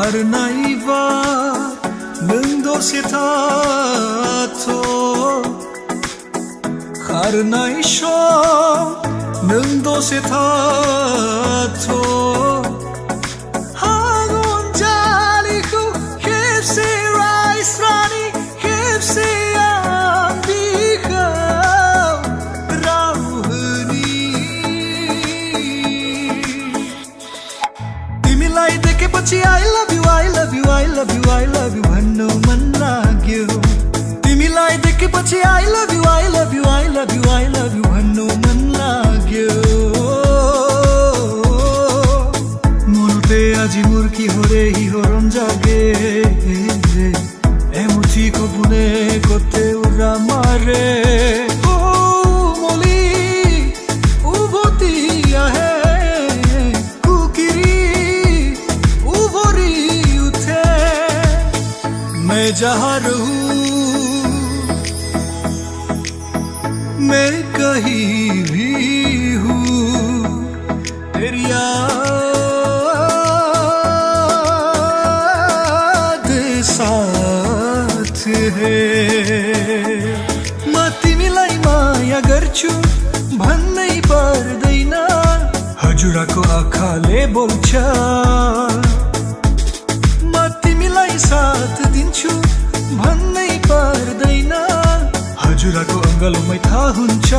खारनायबा नों दसे थाथ' खारनाय सम नों दसे थाथ' हागन जालिखौ खेबसे रायस्रानि खेबसे आं बिखौ राव होनि तिमीलाई देखेपछि I love you I love you I love you I love you भन्नु मन लाग्यो तिमीलाई देखेपछि I love you I love you I love you I love you भन्नु मन लाग्यो মনতে আজি মোৰ কিহৰে হিহৰণ জাগে এমুঠি কোনে কোতে উৰা মাৰে ও মলি উভতি আহে मैं जहाँ रहूं मैं कहीं भी हूँ तेरी याद साथ है म तिमीलाई माया गर्छु भन्नै पर्दैन हजुरको आँखाले बोल्छ साथ दिन्छु भन्नै पर्दैन हजुरको अङ्गलोमै थाहा हुन्छ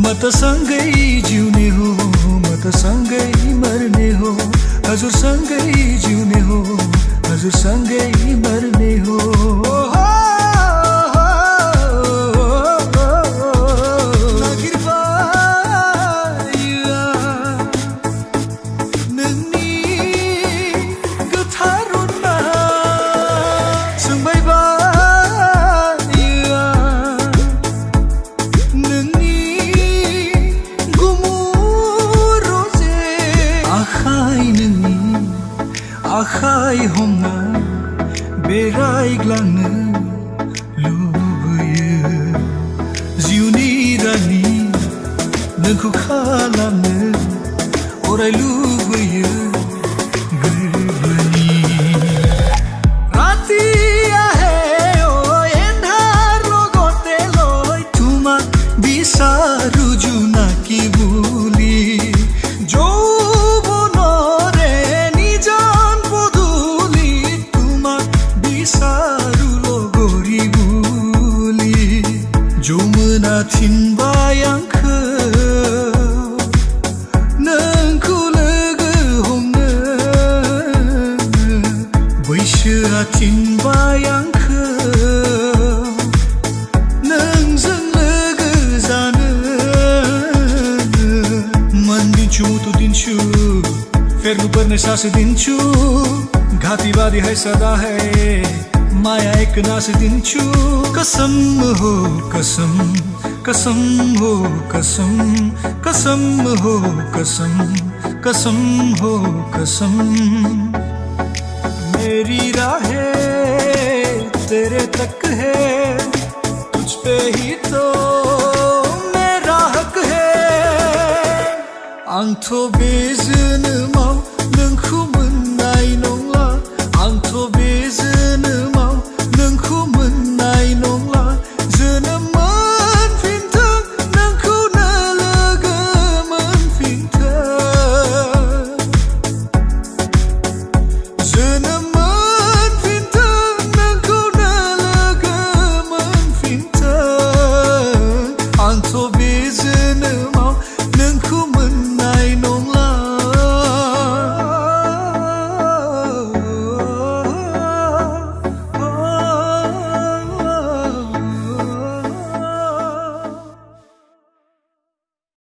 म त सँगै जिउने हो म त सँगै मर्ने हो हजुर सँगै जिउने हो हजुर सँगै मर्ने हो आखाइ हमना बेरायग्लांनो लुबैयो जिउनि रानि नोंखौ खालामनो अराय लुबैयो गोरबोनि राति आहे ओ एन्धार लगते लय तुमाक बिसारू जुनाकी বুলি जमुना थिनबाय आंखौ नोंखौ लोगो हमनो बैसोआ थिनबाय आंखौ नोंजों लोगो जानो मन दिन्छु मुटु दिन्छु फेर्नुपर्ने सास दिन्छु घातीवादी है सदा है माया एक नास दिन्छु कसम हो कसम कसम हो कसम कसम हो कसम कसम हो कसम मेरी राहें तेरे तक है तुझ पे ही तो मेरा हक है आंथ' बेजोनोमाव नोंखौ मोन